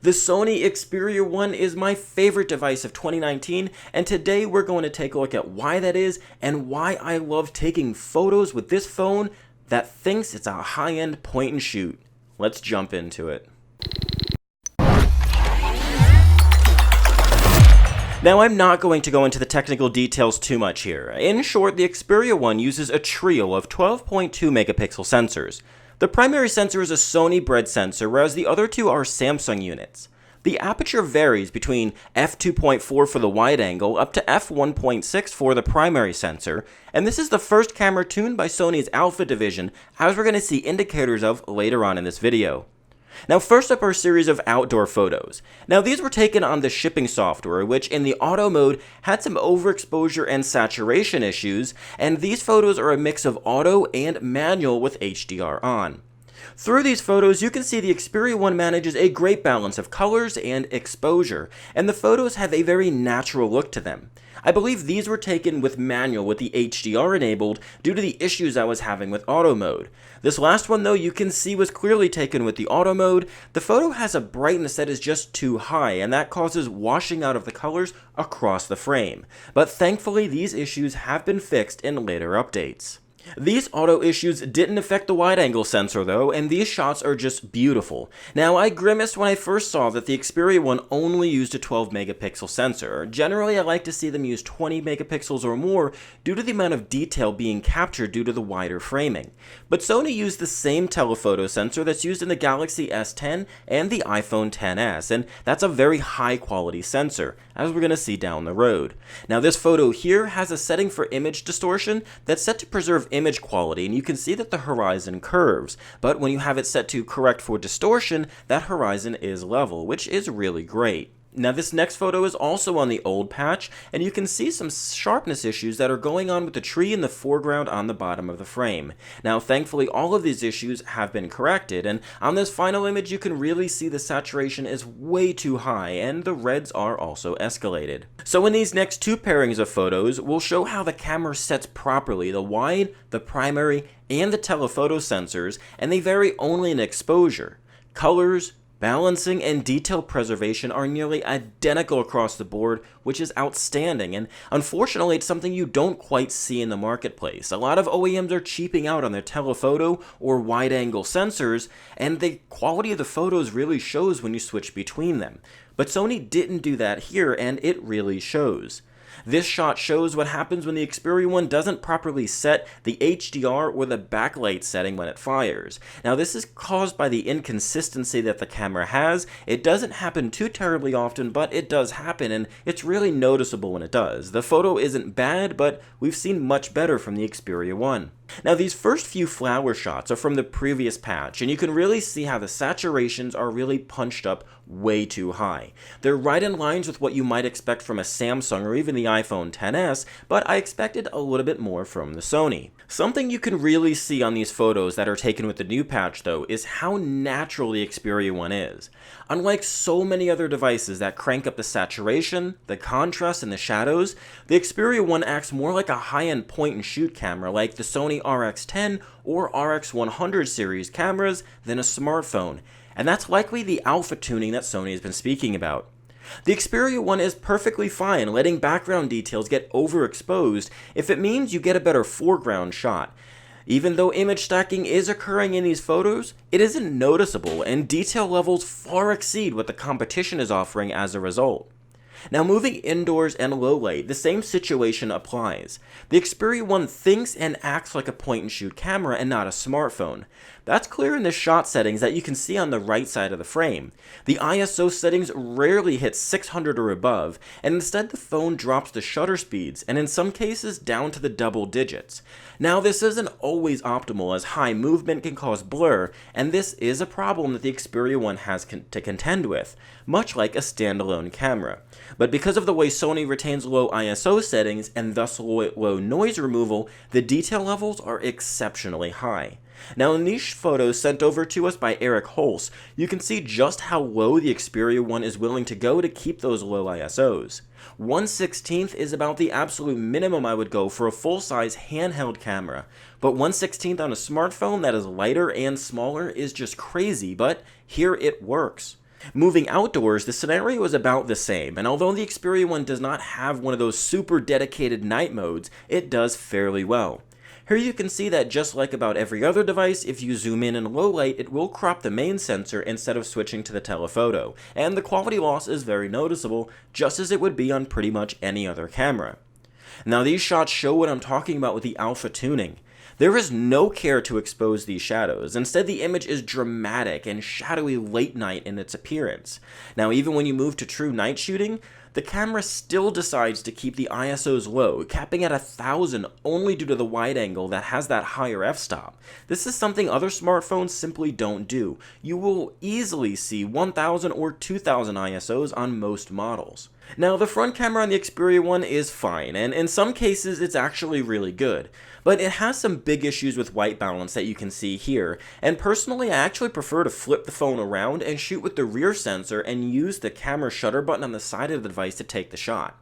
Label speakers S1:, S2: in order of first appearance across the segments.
S1: The Sony Xperia 1 is my favorite device of 2019, and today we're going to take a look at why that is and why I love taking photos with this phone that thinks it's a high-end point and shoot. Let's jump into it. Now, I'm not going to go into the technical details too much here. In short, the Xperia 1 uses a trio of 12.2 megapixel sensors. The primary sensor is a Sony bred sensor, whereas the other two are Samsung units. The aperture varies between f2.4 for the wide angle up to f1.6 for the primary sensor, and this is the first camera tuned by Sony's Alpha division, as we're going to see indicators of later on in this video. Now, first up are a series of outdoor photos. Now, these were taken on the shipping software, which in the auto mode had some overexposure and saturation issues, and these photos are a mix of auto and manual with HDR on. Through these photos, you can see the Xperia 1 manages a great balance of colors and exposure, and the photos have a very natural look to them. I believe these were taken with manual with the HDR enabled due to the issues I was having with auto mode. This last one though, you can see was clearly taken with the auto mode. The photo has a brightness that is just too high, and that causes washing out of the colors across the frame. But thankfully these issues have been fixed in later updates. These auto issues didn't affect the wide-angle sensor though, and these shots are just beautiful. Now, I grimaced when I first saw that the Xperia 1 only used a 12 megapixel sensor. Generally, I like to see them use 20 megapixels or more due to the amount of detail being captured due to the wider framing. But Sony used the same telephoto sensor that's used in the Galaxy S10 and the iPhone XS, and that's a very high-quality sensor, as we're going to see down the road. Now, this photo here has a setting for image distortion that's set to preserve image quality, and you can see that the horizon curves, but when you have it set to correct for distortion, that horizon is level, which is really great. Now, this next photo is also on the old patch, and you can see some sharpness issues that are going on with the tree in the foreground on the bottom of the frame. Now, thankfully, all of these issues have been corrected, and on this final image, you can really see the saturation is way too high, and the reds are also escalated. So in these next two pairings of photos, we'll show how the camera sets properly the wide, the primary, and the telephoto sensors, and they vary only in exposure. Colors, balancing, and detail preservation are nearly identical across the board, which is outstanding, and unfortunately it's something you don't quite see in the marketplace. A lot of OEMs are cheaping out on their telephoto or wide-angle sensors, and the quality of the photos really shows when you switch between them. But Sony didn't do that here, and it really shows. This shot shows what happens when the Xperia 1 doesn't properly set the HDR or the backlight setting when it fires. Now, this is caused by the inconsistency that the camera has. It doesn't happen too terribly often, but it does happen, and it's really noticeable when it does. The photo isn't bad, but we've seen much better from the Xperia 1. Now, these first few flower shots are from the previous patch, and you can really see how the saturations are really punched up way too high. They're right in lines with what you might expect from a Samsung or even the iPhone XS, but I expected a little bit more from the Sony. Something you can really see on these photos that are taken with the new patch, though, is how natural the Xperia 1 is. Unlike so many other devices that crank up the saturation, the contrast, and the shadows, the Xperia 1 acts more like a high-end point-and-shoot camera like the Sony RX10 or RX100 series cameras than a smartphone, and that's likely the alpha tuning that Sony has been speaking about. The Xperia 1 is perfectly fine letting background details get overexposed if it means you get a better foreground shot. Even though image stacking is occurring in these photos, it isn't noticeable, and detail levels far exceed what the competition is offering as a result. Now, moving indoors and low light, the same situation applies. The Xperia 1 thinks and acts like a point-and-shoot camera and not a smartphone. That's clear in the shot settings that you can see on the right side of the frame. The ISO settings rarely hit 600 or above, and instead the phone drops the shutter speeds, and in some cases down to the double digits. Now, this isn't always optimal, as high movement can cause blur, and this is a problem that the Xperia 1 has to contend with, much like a standalone camera. But because of the way Sony retains low ISO settings and thus low noise removal, the detail levels are exceptionally high. Now, in these photos sent over to us by Eric Holz, you can see just how low the Xperia 1 is willing to go to keep those low ISOs. 1/16 is about the absolute minimum I would go for a full-size handheld camera, but 1/16 on a smartphone that is lighter and smaller is just crazy, but here it works. Moving outdoors, the scenario is about the same, and although the Xperia One does not have one of those super dedicated night modes, it does fairly well. Here you can see that just like about every other device, if you zoom in low light, it will crop the main sensor instead of switching to the telephoto, and the quality loss is very noticeable, just as it would be on pretty much any other camera. Now these shots show what I'm talking about with the alpha tuning. There is no care to expose these shadows. Instead, the image is dramatic and shadowy late night in its appearance. Now, even when you move to true night shooting, the camera still decides to keep the ISOs low, capping at 1000 only due to the wide angle that has that higher f-stop. This is something other smartphones simply don't do. You will easily see 1000 or 2000 ISOs on most models. Now, the front camera on the Xperia One is fine, and in some cases it's actually really good, but it has some big issues with white balance that you can see here, and personally I actually prefer to flip the phone around and shoot with the rear sensor and use the camera shutter button on the side of the device to take the shot.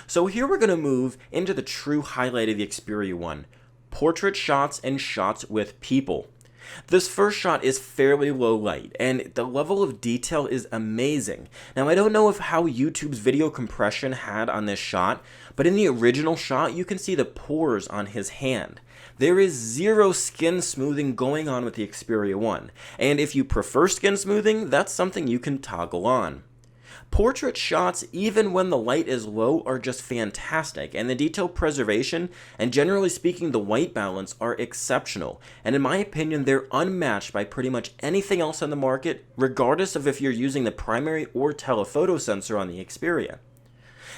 S1: So here we're going to move into the true highlight of the Xperia One, portrait shots and shots with people. This first shot is fairly low light, and the level of detail is amazing. Now, I don't know how YouTube's video compression had on this shot, but in the original shot, you can see the pores on his hand. There is zero skin smoothing going on with the Xperia One, and if you prefer skin smoothing, that's something you can toggle on. Portrait shots, even when the light is low, are just fantastic, and the detail preservation, and generally speaking the white balance, are exceptional, and in my opinion they're unmatched by pretty much anything else on the market, regardless of if you're using the primary or telephoto sensor on the Xperia.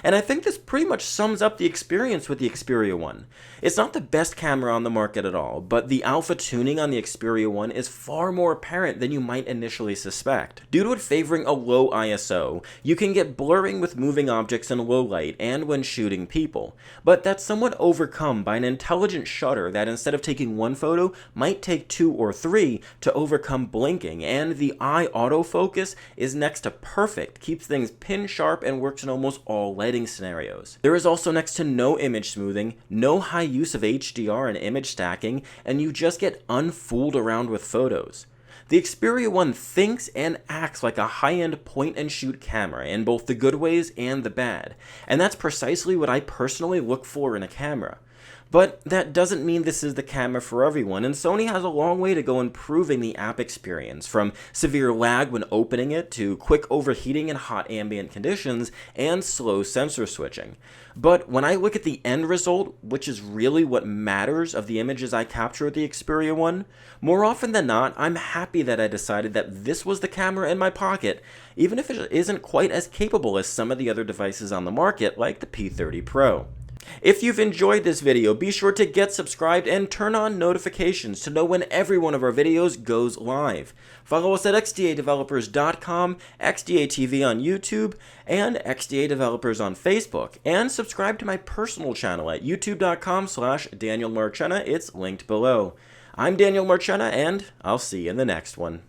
S1: And I think this pretty much sums up the experience with the Xperia One. It's not the best camera on the market at all, but the alpha tuning on the Xperia One is far more apparent than you might initially suspect. Due to it favoring a low ISO, you can get blurring with moving objects in low light and when shooting people, but that's somewhat overcome by an intelligent shutter that instead of taking one photo, might take 2 or 3 to overcome blinking, and the eye autofocus is next to perfect, keeps things pin sharp and works in almost all lighting scenarios. There is also next to no image smoothing, no high use of HDR and image stacking, and you just get unfooled around with photos. The Xperia One thinks and acts like a high-end point-and-shoot camera in both the good ways and the bad, and that's precisely what I personally look for in a camera. But that doesn't mean this is the camera for everyone, and Sony has a long way to go improving the app experience, from severe lag when opening it to quick overheating in hot ambient conditions and slow sensor switching. But when I look at the end result, which is really what matters of the images I capture with the Xperia One, more often than not, I'm happy that I decided that this was the camera in my pocket, even if it isn't quite as capable as some of the other devices on the market, like the P30 Pro. If you've enjoyed this video, be sure to get subscribed and turn on notifications to know when every one of our videos goes live. Follow us at XDALegacy.com, XDATV on YouTube, and XDA Developers on Facebook. And subscribe to my personal channel at youtube.com/DanielMarchena. It's linked below. I'm Daniel Marchena, and I'll see you in the next one.